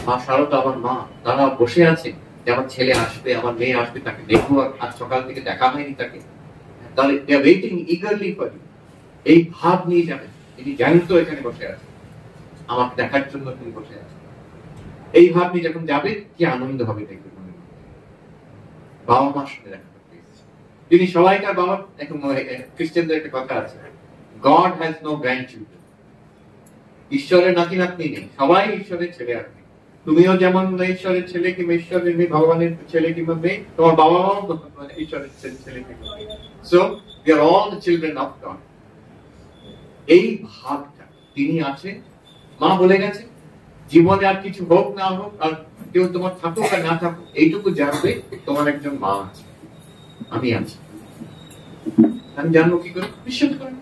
মা শারদা আমার মা, তারা বসে আছে যে আমার ছেলে আসবে, আমার মেয়ে আসবে, তাকে দেখবো, আজ সকাল থেকে দেখা হয়নি তাকে, তাহলে ওয়েটিং ইগারলি ফর ইউ। এই ভাব নিয়ে যাবেন, তিনি জানেন তো এখানে বসে আছে, আমাকে দেখার জন্য তিনি বসে আছে। এই ভাব নিয়ে যখন যাবে, কি আনন্দ হবে দেখবে। বাবা মার সাথে দেখা করতে এসেছে তিনি, সবাইকার বাবা। এখন খ্রিস্টানদের একটা কথা আছে, গড হ্যাজ নো গ্র্যান্ডচিল্ড্রেন। ঈশ্বরের নাতি নাতনি নেই, সবাই ঈশ্বরের ছেলে আর মেয়ে। তুমিও যেমন ঈশ্বরের ছেলে কিংবা ঈশ্বরের মেয়ে, ভগবানের ছেলে কিংবা মেয়ে, তোমার বাবা মাও ঈশ্বরের ছেলে কিংবা মেয়ে। So we are all the children of god. এই ভাবটা তিনি আছে। মা বলে গেছে, জীবনে আর কিছু হোক না হোক, আর কেউ তোমার থাকুক আর না থাকুক, এইটুকু জানবে তোমার একজন মা আছে, আমি আছি। আমি জানবো কি করে? বিশ্বাস করে।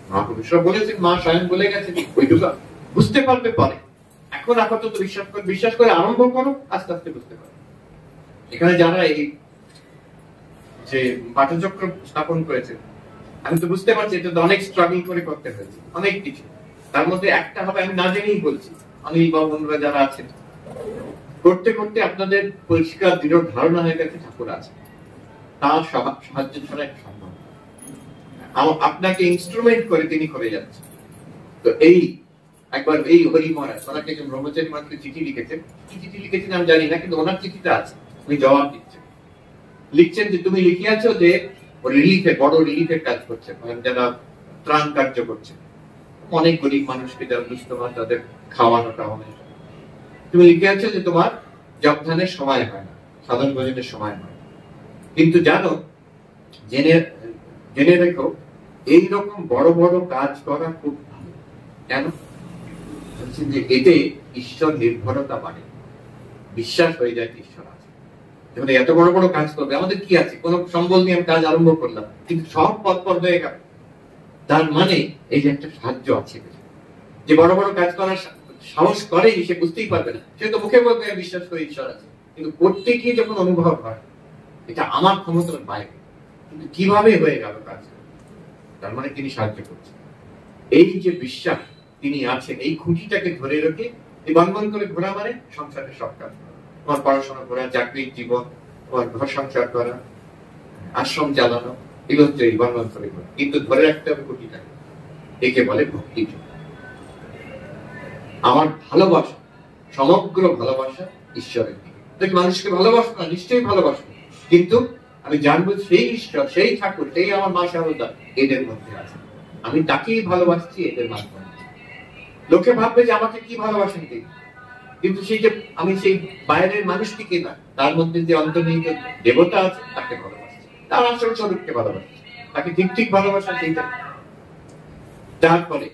মহাপুরুষরা বলেছেন, মা স্বয়ং বলে গেছে, ওইটুকু বুঝতে পারবে পরে। এখন আপাতত বিশ্বাস করে আরম্ভ করো, আস্তে আস্তে বুঝতে পারো। এখানে যারা এই যে পাঠচক্র স্থাপন করেছে, আমি তো বুঝতে পারছি এটা তো অনেক স্ট্রাগল করে করতে হয়েছে, অনেক কিছু। তার মধ্যে একটা হবে, আমি না জেনেই বলছি, আমি বা বন্ধুরা যারা আছেন, করতে করতে আপনাদের পরিষ্কার দৃঢ় ধারণা হয়ে গেছে ঠাকুর আছে, তার সাহায্য ছাড়া সম্ভব। আপনাকে ইনস্ট্রুমেন্ট করে তিনি করে যাচ্ছে। তো এই একবার এই হরি মহারাজ, ওনাকে একজন ব্রহ্মচারী মহারাজকে চিঠি লিখেছেন। কি চিঠি লিখেছেন আমি জানি না, কিন্তু ওনার চিঠিটা আছে, উনি জবাব দিচ্ছেন। লিখছেন যে তুমি লিখিয়াছো যে বড় রিলিফের কাজ করছে, যারা ত্রাণ কার্য করছে, অনেক গরিব মানুষকে, যারা দুস্থ মানুষ, তাদের খাওয়ানোটা অনেক। তুমি লিখে আছো যে তোমার জপ ধ্যানের সময় হয় না, সাধন ভজনের সময় হয়। কিন্তু জানো, জেনে রেখো, এইরকম বড় বড় কাজ করা খুব ভালো। কেন? যে এতে ঈশ্বর নির্ভরতা বাড়ে, বিশ্বাস হয়ে যায় ঈশ্বর আছে। যখন এত বড় বড় কাজ করবে, আমাদের কি আছে, কোন সম্বল নিয়ে আমি কাজ আরম্ভ করলাম, কিন্তু সব পথ হয়ে গেল। তার মানে এই যে একটা সাহায্য আছে, যে বড় বড় কাজ করার সাহস করে, সে বুঝতেই পারবে না। সে তো মুখে বলবে বিশ্বাস করে ঈশ্বর আছে, কিন্তু করতে গিয়ে যখন অনুভব হয় এটা আমার ক্ষমতার বাইরে, কিন্তু কিভাবে হয়ে গেল কাজ, তার মানে তিনি সাহায্য করছেন। এই যে বিশ্বাস তিনি আছেন, এই খুঁটিটাকে ধরে রেখে বন্ধন করে ঘোরা, মানে সংসারের সব কাজ, তোমার পড়াশোনা করা, চাকরির জীবন, তোমার ঘর সংসার করা, আশ্রম চালানো, এগুলো হচ্ছে এই বন্ধন করে ঘোরা। কিন্তু ধরে রাখতে হবে খুঁটিটাকে, একে বলে ভক্তি। আমার ভালোবাসা, সমগ্র ভালোবাসা ঈশ্বরের দিকে। দেখি মানুষকে ভালোবাসবো না, নিশ্চয়ই ভালোবাসবো, কিন্তু আমি জানবো সেই ঈশ্বর, সেই ঠাকুর, সেই আমার মা শারদা এদের মধ্যে আছে, আমি তাকেই ভালোবাসছি এদের মাধ্যমে। লোকে ভাববে যে আমাকে কি ভালোবাসেন তিনি, কিন্তু সেই যে আমি সেই বাইরের মানুষটিকে না, তার মধ্যে যে অন্তর্নিহিত দেবতা আছে তাকে ভালোবাসছি, তার আসল স্বরূপকে ভালোবাসছি, তাকে ঠিক ঠিক ভালোবাসা সেইটা। তারপরে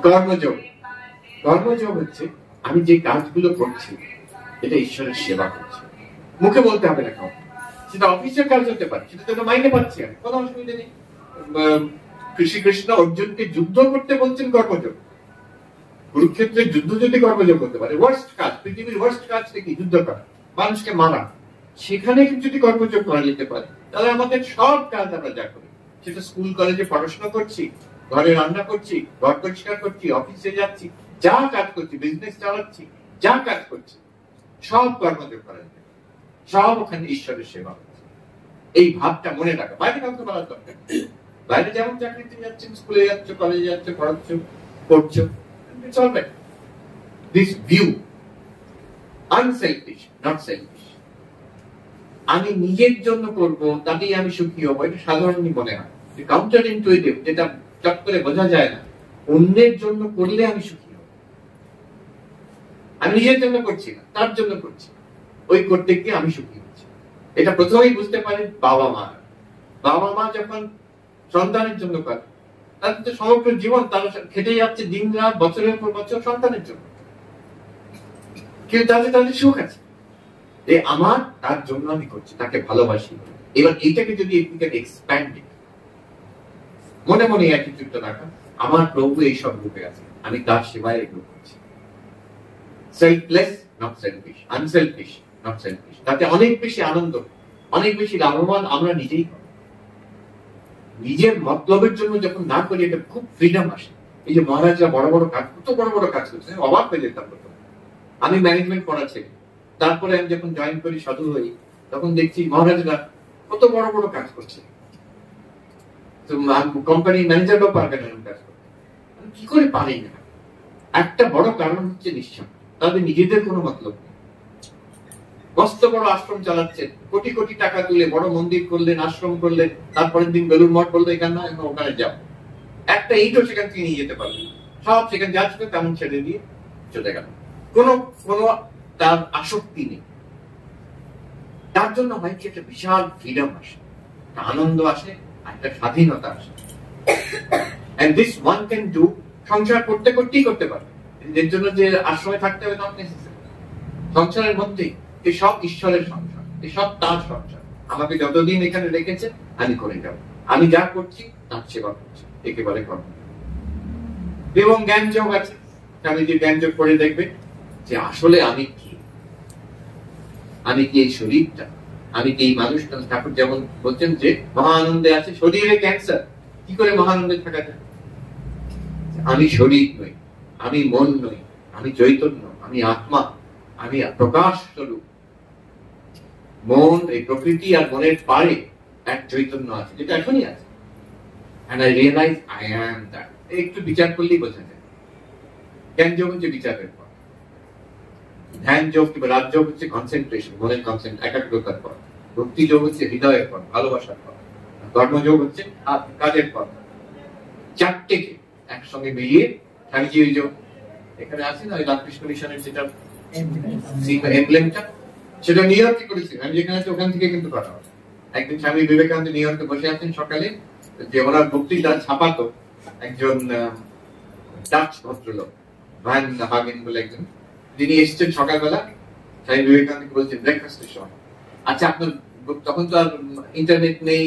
কর্মযোগ। কর্মযোগ হচ্ছে আমি যে কাজগুলো করছি এটা ঈশ্বরের সেবা করছি, মুখে বলতে হবে না কাউকে, সেটা অফিসের কাজ হতে পারে, সেটা তো মাইনে পাচ্ছি আমি, কোনো অসুবিধা নেই। শ্রীকৃষ্ণ অর্জুনকে যুদ্ধ করতে বলছেন কর্মযোগ, কুরুক্ষেত্রের যুদ্ধ যদি কর্মযোগ করতে পারে, ওয়ার্স্ট কাজ, পৃথিবীর ওয়ার্স্ট কাজ কি যুদ্ধ করা, মানুষকে মারা, সেখানে যদি কর্মযোগ করা যেতে পারে, তাহলে আমাদের সব কাজ আমরা যা করি, সেটা স্কুল কলেজে পড়াশোনা করছি, ঘরে রান্না করছি, ঘর পরিষ্কার করছি, অফিসে যাচ্ছি, যা কাজ করছি, বিজনেস চালাচ্ছি, যা কাজ করছি, সব কর্মযোগ করা যায়, সব ওখানে ঈশ্বরের সেবা হচ্ছে। এই ভাবটা মনে রাখা, বাইরে কাউকে বলার দরকার নেই। বাইরে যেমন চাকরিতে যাচ্ছেন, স্কুলে যাচ্ছ, কলেজে যাচ্ছ, পড়াচ্ছ, পড়ছো, this view unselfish, not shellfish. আমি নিজের জন্য করব, তাতেই আমি সুখী হবো, এটা সাধারণই মনে হয়, কাউন্টার ইনটুইটিভ, যেটা চট করে বোঝা যায় না। অন্যের জন্য করলে আমি সুখী হব, আমি নিজের জন্য করছি না, তার জন্য করছি, ওই করতে গিয়ে আমি সুখী হচ্ছি। এটা প্রথমেই বুঝতে পারে বাবা মা। বাবা মা যখন সন্তানের জন্য করে, তাদের তো সমগ্র জীবন তারা খেটে যাচ্ছে দিন রাত, বছরের পর বছর সন্তানের জন্য, কিন্তু তাদের সুখ আছে, আমার তার জন্য আমি করছি, তাকে ভালোবাসি। এবার এইটাকে যদি এক্সপ্যান্ড, মনে মনে অ্যাটিটিউডটা রাখা, আমার প্রভু এইসব রূপে আছে, আমি তার সেবায় এগুলো করছি। Selfless not selfish, unselfish not selfish. তাতে অনেক বেশি আনন্দ, অনেক বেশি লাভবান আমরা নিজেই। নিজের মতলবের জন্য যখন না করি, এটা খুব ফ্রিডম আসে। এই যে মহারাজরা বড় বড় কাজ, কত বড় বড় কাজ করছে, অবাক হয়ে যেতাম প্রথম। আমি ম্যানেজমেন্ট পড়াচ্ছি, তারপরে আমি যখন জয়েন করি, সাধু হই, তখন দেখছি মহারাজরা কত বড় বড় কাজ করছে। কোম্পানি ম্যানেজারও পারবে না কাজ করতে, কি করে পারি না? একটা বড় কারণ হচ্ছে নিশ্চয় তাদের নিজেদের কোনো মতলব নেই। মস্ত বড় আশ্রম চালাচ্ছেন, কোটি কোটি টাকা তুলে বড় মন্দির করলেন, আশ্রম করলেন, তারপরের দিন বেলুর মঠ বললো এখানে না, ওখানে যাও, একটা ইটও সেখান থেকে নিয়ে যেতে পারবে, সব সেখানে যা ছিল তেমন ছেড়ে দিয়ে চলে গেল, কোনো তার আসক্তি নেই। তার জন্য হয় কি একটা বিশাল ফ্রিডম আসে, একটা আনন্দ আসে, একটা স্বাধীনতা আসে। And this one can do, সংসার করতে করতেই করতে পারবে, এর জন্য যে আশ্রমে থাকতে হবে নট নেসেসারি। সংসারের মধ্যেই এই সব ঈশ্বরের সংসার, এই সব তার সংসার। আমাকে যতদিন এখানে রেখেছে আমি করে যাব, আমি যা করছি তার সেবা করছি, একেবারে কর্ম। এবং জ্ঞান যোগ আছে, আমি যে জ্ঞান যোগ করে দেখবে যে আসলে আমি কি, আমি কি এই শরীরটা, আমি কি এই মানুষটা। ঠাকুর যেমন বলছেন যে মহা আনন্দে আছে, শরীরে ক্যান্সার, কি করে মহা আনন্দে থাকা যায়? আমি শরীর নই, আমি মন নই, আমি চৈতন্য, আমি আত্মা, আমি প্রকাশ স্বরূপ। মন, এই প্রকৃতি আর মনের পারে এক চৈতন্য আছে, যেটা এখনই আছে। And I realize I am that. একটু বিচার করলেই বোঝা যায়। জ্ঞান যোগ হচ্ছে বিচারের পর, ধ্যান যোগ কিংবা রাজযোগ হচ্ছে কনসেন্ট্রেশন, মনের একাগ্রতার পর, ভক্তি যোগ হচ্ছে হৃদয়ের পর, ভালোবাসার পর, কর্মযোগ হচ্ছে কাজের পর। চারটেকে একসঙ্গে মিলিয়ে স্বামীজি ওই যে এখানে আছে না, ওই রামকৃষ্ণ মিশনের যেটা এমব্লেমটা, সেটা নিউ ইয়র্কে করেছি আমি, যেখানে আছে ওখান থেকে কিন্তু করা হয়। একদিন স্বামী বিবেকানন্দ নিউ ইয়র্কে বসে আছেন সকালে, যে ওনার বক্তৃতা ছাপাতো একজন ডাচ ভদ্রলোক, ভ্যান হাগেন বলে একজন, যিনি এসছেন সকালবেলা। স্বামী বিবেকানন্দ বলছেন ব্রেকফাস্টের সময়, আচ্ছা আপনার তখন তো আর ইন্টারনেট নেই,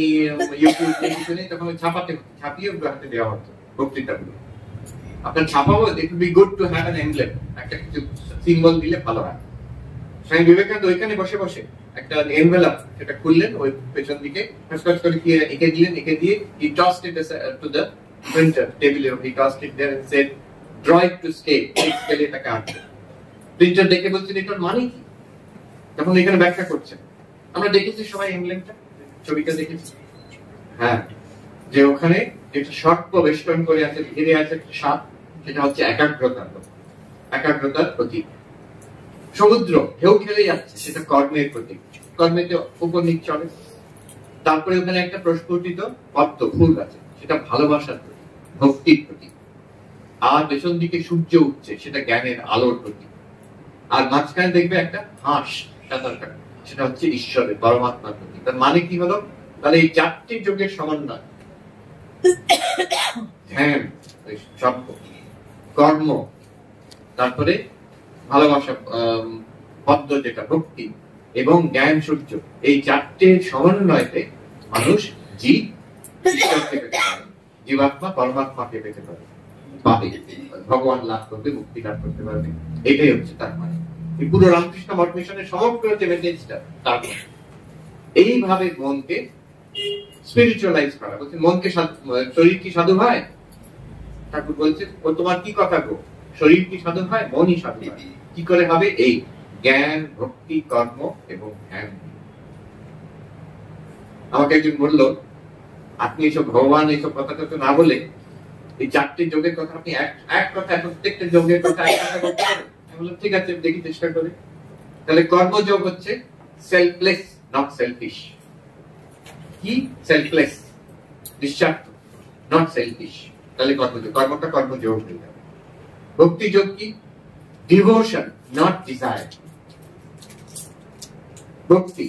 ইউটিউব নেই, কিছু নেই, তখন ছাপাতে হতো, ছাপিয়ে হাতে দেওয়া হতো বক্তৃতাগুলো। আপনার ছাপাবো, it will be good to have an emblem, একটা কিছু সিম্বল দিলে ভালো হয়। স্বামী বিবেকানন্দ ওইখানে বসে বসে একটা এনভেলপ সেটা খুললেন, ওই পেছন দিকে খসখস করে কি এঁকে দিলেন, এঁকে দিয়ে he tossed it to the printer table, he tossed it there and said draw it to scale, scale এটাকে আঁকবে। প্রিন্টার দেখে বলছেন এটার মানে কি, তখন এখানে ব্যাখ্যা করছেন। আমরা দেখেছি সবাই এমব্লেমটা, ছবিটা দেখেছি, হ্যাঁ, যে ওখানে যেটা সর্প বেষ্টন করে আছে, ঘিরে আছে সাপ, সেটা হচ্ছে একাগ্রতার প্রতীক। সমুদ্র ঢেউ খেলে যাচ্ছে, সেটা কর্মের প্রতীক, কর্মেতে উপর নিচ চলে। তারপরে ওখানে একটা প্রস্ফুটিত পদ্ম ফুল আছে, সেটা ভালোবাসার প্রতীক, ভক্তির প্রতীক। আর পেছন দিকে সূর্য উঠছে, সেটা জ্ঞানের আলোর প্রতীক। আর মাঝখানে দেখবে একটা হাঁস সাঁতার কাটে, সেটা হচ্ছে ঈশ্বরের, পরমাত্মার প্রতীক। তার মানে কি হলো? তাহলে এই চারটি যোগের সমন্বয়, ধ্যান, সর্প, কর্ম, তারপরে ভালোবাসা, পদ্ম যেটা ভক্তি, এবং জ্ঞান সূর্য, এই চারটে সমন্বয়তে মানুষ জীবাত্মা পরমাত্মাকে পেতে পারে, ভগবান লাভ করবে, মুক্তি লাভ করতে পারবে। এটাই হচ্ছে তার মানে। পুরো রামকৃষ্ণ মঠ মিশনের সমগ্র যে মেসেজটা, তার এইভাবে মনকে স্পিরিচুয়ালাইজ করা। বলছে মনকে, শরীর কি সাধু হয়? ঠাকুর বলছে, ও তোমার কি কথা গো, শরীর কি সাধু হয়? মনই সাধু হয়। কি করে হবে? এই জ্ঞান, ভক্তি, কর্ম এবং ধ্যান। আমাকে একজন বললো, আপনি এইসব ভগবান এইসব কথা তো না বলে এই চারটি যোগের কথা আপনি এক কথা, প্রত্যেকটা যোগের কথা এক কথা বলতে পারেন? আমি বললাম ঠিক আছে, দেখি চেষ্টা করে। তাহলে কর্মযোগ হচ্ছে সেলফলেস, নট সেলফিশ। কি? সেলফলেস, নিঃস্বার্থ, নট সেলফিশ। তাহলে কর্মযোগ, কর্মটা কর্মযোগ হয়ে যাবে। ভক্তি যোগ কি? Devotion, not desire. ভক্তি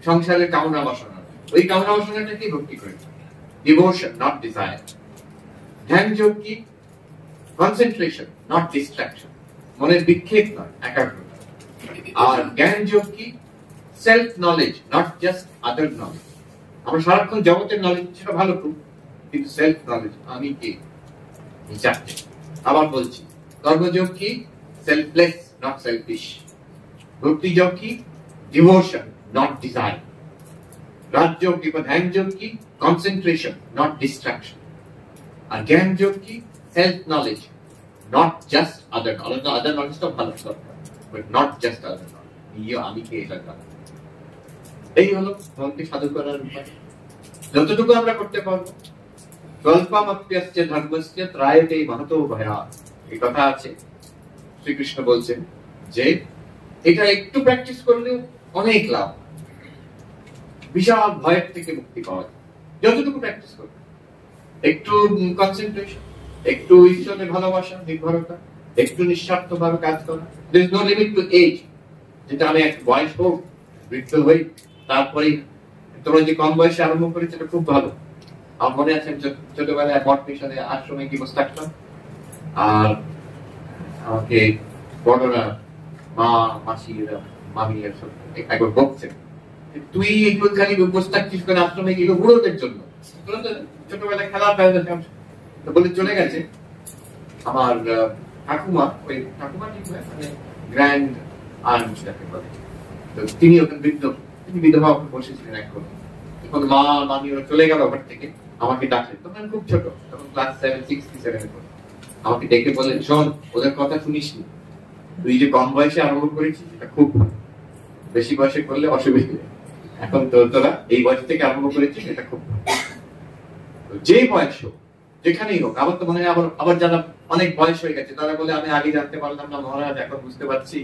সংসারের কামনা বাসনা, ওই কামনা বাসনাটা কি ভক্তি করে, ডিভোশন, নট ডিজায়ার। ধ্যান যোগ কি? কনসেন্ট্রেশন, নট ডিস্ট্রাকশন, মনের বিক্ষেপ নয়, একাগ্রতা। আর জ্ঞান যোগ কি? Self knowledge, not just other knowledge. আমরা সারাক্ষণ জগতের নলেজ, সেটা ভালো খুব, কিন্তু সেলফ নলেজ, আমি কে, এই চারটে। আবার বলছি, কর্মযোগ কি? Selfless, not selfish. ভক্তি যোগ কি? Devotion, not desire. রাজযোগ কি বা ধ্যান যোগ কি? Concentration, not distraction. আর জ্ঞান যোগ কি? Self knowledge, not just other knowledge. Other নলেজটা ভালো দরকার, but not just other knowledge. আমি কে, এটা জানা। এই হলো মনকে সাধু করার উপায়। যতটুকু আমরা করতে পারবো। স্বল্পমপ্যস্য ধর্মস্য ত্রায়তে মহতো ভয়াৎ, এই কথা আছে। শ্রীকৃষ্ণ বলছেন যে এটা একটু প্র্যাকটিস করলে অনেক লাভ, বিশাল ভয়ের থেকে মুক্তি পাওয়া যায় যতটুকু প্র্যাকটিস করবে। একটু কনসেন্ট্রেশন, একটু ঈশ্বরের ভালোবাসা, নির্ভরতা, একটু নিঃস্বার্থ ভাবে কাজ করা। there is no limit to age, যেটা আমি এক বয়স হোক, বৃদ্ধ হই, তারপরে তোমরা যে কম বয়সে আরম্ভ করেছো এটা খুব ভালো। আমার মনে আছে ছোটবেলায় মঠ মিশনে আশ্রমে কি বসে থাকতাম, আর আমাকে বড়রা, মা, মাসিরা, মামিরা সব একবার বকছেন, তুই এগুলো খালি বসে থাকছিস করে আশ্রমে গেলে বুড়োদের জন্য। ছোটবেলায় খেলা বলে চলে গেছে। আমার ঠাকুমা, ওই ঠাকুমা ঠিক মানে গ্র্যান্ড আন্ট যাকে বলে, তো তিনি ওখানে তিনি বিধবা বসেছিলেন এখন। এখন মা, মামি ওরা চলে গেল ওখান থেকে, আমাকে ডাকে। তখন খুব ছোট, তখন ক্লাস 7 পড়ি। আমাকে ডেকে বলেন, শোন, ওদের কথা শুনিস নি, তুই যে কম বয়সে আরম্ভ করেছিস এটা খুব ভালো, বেশি বয়সে করলে অসুবিধা। এখন তোরা এই বয়স থেকে আরম্ভ করেছিস, এটা খুব ভালো। যে বয়স হোক, যেখানেই হোক। আবার তো মনে হয় আবার যারা অনেক বয়স হয়ে গেছে তারা বলে, আমি আগে জানতে পারলাম না মহারাজ, এখন বুঝতে পারছি,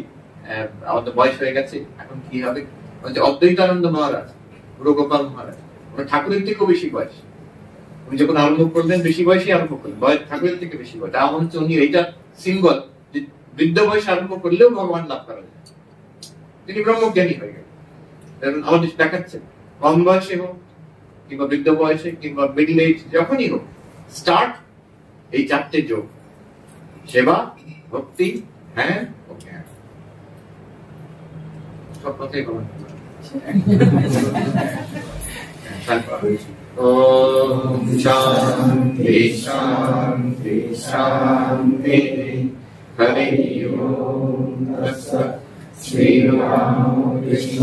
আমার তো বয়স হয়ে গেছে, এখন কি হবে। অদ্বৈতানন্দ মহারাজ, গুরুগোপাল মহারাজ, ঠাকুরের থেকেও বেশি বয়স। উনি যখন আরম্ভ করলেন বেশি বয়সে আরম্ভ করলেন, বয়স ঠাকুরের থেকে বেশি বয়স। আমার হচ্ছে উনি এইটা সিম্বল, যে বৃদ্ধ বয়সে আরম্ভ করলেও ভগবান লাভ করা যায়। তিনি ব্রহ্মজ্ঞানী হয়ে গেলেন। আমাদের দেখাচ্ছে কম বয়সে হোক, কিংবা বৃদ্ধ বয়সে, কিংবা মিডল এজ, যখনই হোক, স্টার্ট এই চারটে যোগ: সেবা, ভক্তি, ধ্যান ও জ্ঞান। সব কথাই গ্রহণ করবে। ওম শান্তি শান্তি শান্তি। হরি ওম তৎসৎ। শ্রী রাম কৃষ্ণ